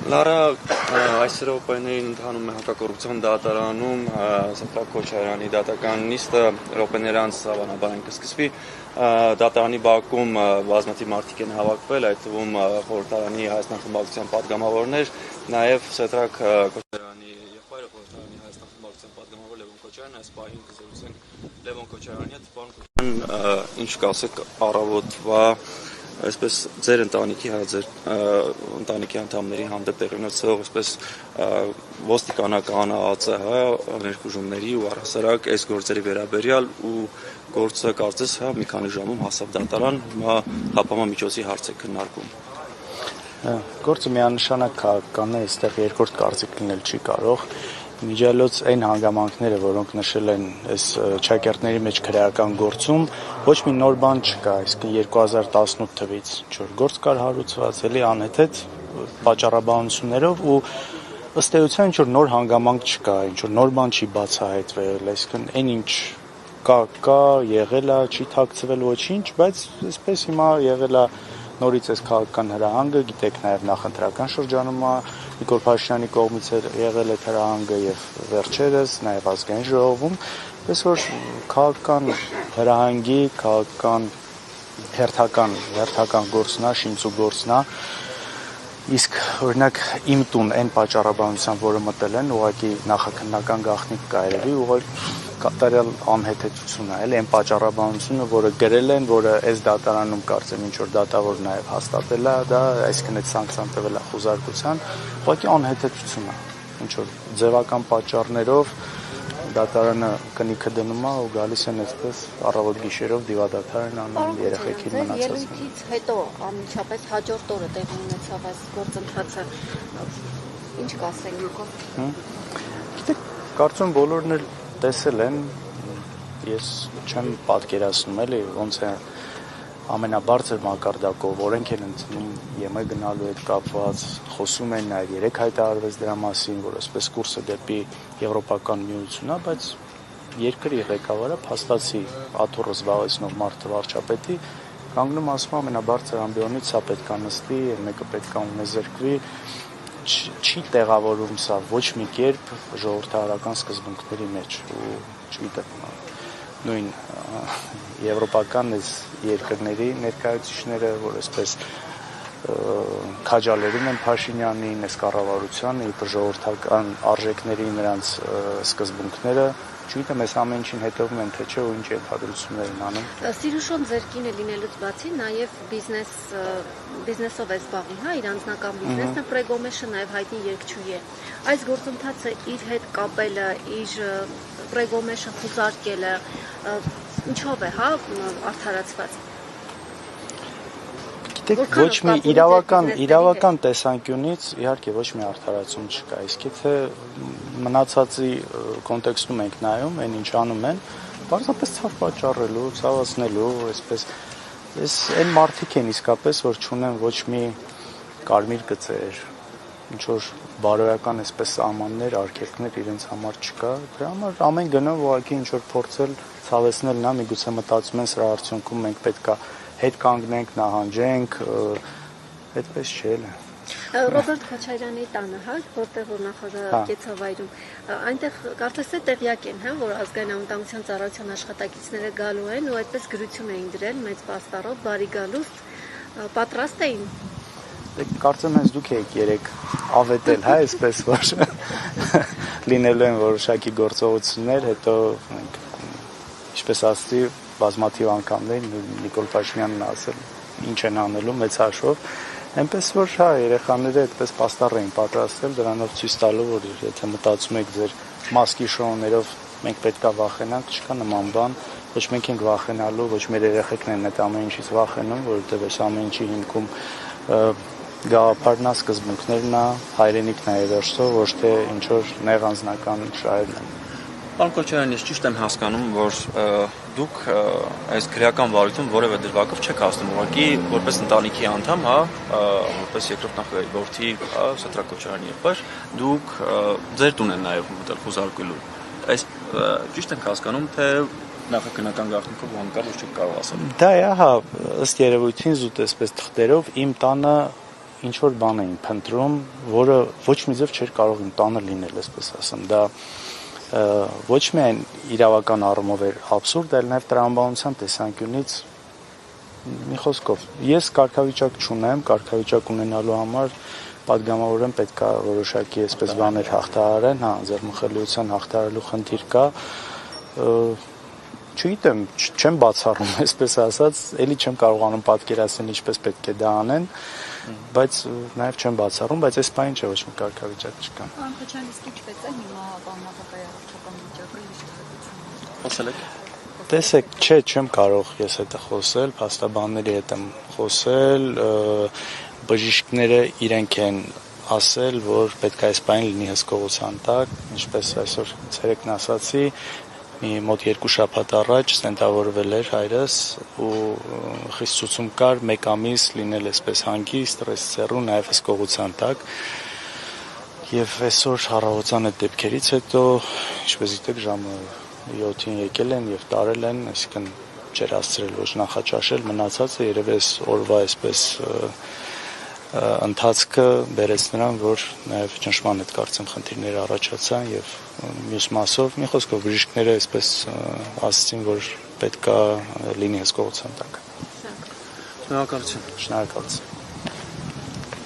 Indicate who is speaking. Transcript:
Speaker 1: Լարա այս րոպեներին ընթանում է հակակոռուպցիոն դատարանում Սեդրակ Քոչարյանի դատական նիստը րոպեներ անց հավանաբար կսկսվի դատարանի բակում բազմաթիվ մարդիկ են հավաքվել, այդ թվում խորհրդարանի Հայաստան խմբակցության պատգամավորներ, նաև Սեդրակ Քոչարյանի եղբայրը խորհրդարանի Հայաստան խմբակցության պատգամավոր Լևոն Քոչարյանն այս պահին կզրուցեն Լևոն Քոչարյանի հետ, պարոն Քոչարյան, ինչ կասեք առավոտվա այսպես ձեր ընտանիքի ձեր ընտանիքի անդամների հանդեպ տեղի ունեցող այսպես ոստիկանական ԱԱՑ ներխուժումների ու առհասարակ այս գործերի վերաբերյալ ու գործը կարծես մի քանի ժամում հասավ դատարան, հիմա հապամամիջոցի հարց է քննարկում։
Speaker 2: Գործը միանշանակ քաղաքական է, այստեղ երկրորդ կարծիք լինել չի կարող։ Միջալոց այն հանգամանքները, որոնք նշել են այս ճակերտների մեջ քրեական գործում, ոչ մի նոր բան չկա, այսինքն 2018 թվից ինչ-որ գործ կար հարուցված, էլի անհեթեթ պատճառաբանություններով ու ըստ էության ինչ-որ նոր հանգամանք չկա, ինչ-որ նոր բան չի բացահայտվել, այսինքն այն ինչ կա, եղել է, չի թաքցվել ոչինչ, բայց այսպես հիմա եղել է նորից այս քաղաքական հրահանգը, գիտեք նաև նախընտրական շրջանում Նիկոլ Փաշինյանի կողմից եղել է հրահանգը եւ վերջերս նաև ազգային ժողովում, պես որ քաղաքական հրահանգի, քաղաքական հերթական գործնա, շինծու գործնա, իսկ օրինակ իմ տուն այն պատճառաբանությամբ, որը մտել են, ուղղակի նախաքննական գաղտնիք կա երևի, ուղղակի կատարյալ անհեթեթություն է, այն պատճառաբանությունը, որը գրել են, որը այս դատարանում կարծեմ ինչ որ դատավոր նաև հաստատել է, դա այսինքն այդ սանկցիան տվել է խոզարկության, ուղղակի անհեթեթություն է, ինչ որ ձևական պատճառներով դատարանը կնիքը դնում է ու գալիս են այսպես առավոտ գիշերով դիվադատար են անում երեխեքին մնացած։
Speaker 3: Ելույթից հետո անմիջապես հաջորդ օրը տեղի ունեցավ այս գործընթացը, ինչ կասեք դուք։
Speaker 2: Գիտեք, կարծում բոլորն էլ տեսել են, ես չեմ պատկերացնում էլի ոնց է ամենաբարձր մակարդակով օրենք են ընդունում ԵՄ գնալու հետ կապված, խոսում են նաև երեք հայտարարվեց դրա մասին, որ այսպես կուրսը դեպի եվրոպական միություն է, բայց երկրի ղեկավարը փաստացի աթոռը զբաղեցնող մարդը վարչապետի կանգնում ասում ամենաբարձր ամբիոնից սա պետք է նստի, մեկը պետք է ունեզրկվի, չի տեղավորում սա ոչ մի կերպ ժողովրդավարական սկզբունքների մեջ ու չգիտեմ նույն եվրոպական այս երկրների ներկայացուցիչները, որ այսպես քաջալերում են Փաշինյանին, այս կառավարությանը, իբր ժողովրդական արժեքների նրանց սկզբունքները, չգիտեմ, այս ամեն ինչին հետևում են, թե չէ, ու ինչ ենթադրություններ են անում։
Speaker 3: Սիրուշոն ձեր կինը լինելուց բացի նաև բիզնեսով է զբաղվում, հա, իր անձնական բիզնեսն է, Պրեգոմեշը նաև հայտնի երգչուհի է։ Այս գործընթացը իր հետ կապելը, իր Պրեգոմեշը խուզարկելը, ինչով է, հա, արդարացված։
Speaker 2: Գիտեք, ոչ մի իրավական տեսանկյունից իհարկե ոչ մի արդարացում չկա, իսկ եթե մնացածի կոնտեքստում ենք նայում, այն ինչ անում են, պարզապես ցավ պատճառելու, ցավացնելու, այսպես այս այն մարդիկ են իսկապես, որ չունեն ոչ մի կարմիր գծեր, ինչ որ բարոյական այսպես սահմաններ, արգելքներ իրենց համար չկա, դրա համար ամեն գնով ուղղակի ինչ որ փորձել ցավեցնելն է, միգուցե մտածում են սրա արդյունքում մենք պետքա հետ կանգնենք, նահանջենք, այդպես չէ էլ։
Speaker 3: Ռոբերտ Քոչարյանի տանը, հա, որտեղ որ նախագահ կեցավայրում, այնտեղ կարծես թե տեղյակ են, հա, որ ազգային անվտանգության ծառայության աշխատակիցները գալու են ու այդպես գրություն էին դրել մեծ պաստառով, բարի գալուստ, պատրաստ էին։
Speaker 2: Կարծեմ հենց դուք եք երեք ավետել, հա, այսպես որ լինելու են որոշակի գործողություններ, հետո ինչպես ասացի բազմաթիվ անգամներ Նիկոլ Փաշինյանն ասել ինչ են անելու մեծ հաշվով, այնպես որ հա երեխաները այդպես պաստառ էին պատրաստել դրանով ցույց տալու, որ եթե մտածում եք ձեր մասկի շոուներով մենք պետքա վախենանք, չկա նման բան, ոչ մենք ենք վախենալու, ոչ մեր երեխեքն են այդ ամեն ինչից վախենում, որովհետև այս ամեն ինչի հիմքում գաղափարն է, սկզբունքներն է, հայրենիքն է վերջով, ոչ թե ինչ որ նեղ անձնական շահերն են։
Speaker 1: Պարոն Քոչարյան, ես ճիշտ եմ հասկանում, որ դուք այս քրեական վարույթում որևէ դրվագով չեք հասնում, ուղղակի որպես ընտանիքի անդամ, հա, որպես երկրորդ նախագահի որդի, Սեդրակ Քոչարյանի եղբայր, դուք ձեր տուն են նաև մտել խոզարկելու։ Այս ճիշտ ենք հասկանում, թե նախաքննական գաղտնիքով հանկարծ չեք կարող ասել։
Speaker 2: Դա է, հա, ըստ երևույթին զուտ այսպես թղթերով իմ տանը ինչ որ բան էին փնտրում, որը ոչ մի ձև չէր կարող ընտանը լինել, այսպես ասեմ, դա ոչ միայն իրավական առումով էր абսուրդ, այլ նաև տրամաբանության տեսանկյունից մի խոսքով ես կարգավիճակ չունեմ, կարգավիճակ ունենալու համար պատգամավորեն պետք է որոշակի այսպես բաներ հաղթահարեն, հա, ձեռնմխելիության հաղթահարելու խնդիր կա, չգիտեմ, չեմ բացառում, այսպես ասած, էլի չեմ կարողանում պատկերացնել ինչպես պետք է դա անեն, բայց նաև չեմ բացառում, բայց այս բանը չէ, ոչ մի կարգավիճակ չկա։
Speaker 4: Անխոչյան իսկ ինչպես է հիմա բանավակայի առողջական վիճակը իր
Speaker 1: Խոսել եք։
Speaker 2: Տեսեք, չեմ կարող ես հետը խոսել, փաստաբանների հետ եմ խոսել, բժիշկները իրենք են ասել, որ պետք է այս բանը լինի հսկողության տակ, ինչպես այսօր ցերեկն ասացի, մոտ 2 շաբաթ առաջ ստենտավորվել էր հայրս ու խիստ ցուցում կար 1 ամիս լինել այսպես հանգիստ, ստրեսի նաև հսկողության տակ։ Եվ այսօր առավոտյան այդ դեպքերից հետո, ինչպես գիտեք, ժամը 7-ին եկել են եւ տարել են, այսինքն չեր հասցրել ոչ նախաճաշել, մնացածը երևի այս օրվա այսպես ընթացքը բերեց նրան, որ նաև ճնշման հետ կարծեմ խնդիրներ առաջացան եւ մյուս մասով մի խոսքով բժիշկները այսպես ասացին, որ պետքա լինի հսկողության տակ։
Speaker 1: Շնորհակալություն։
Speaker 2: Շնորհակալություն։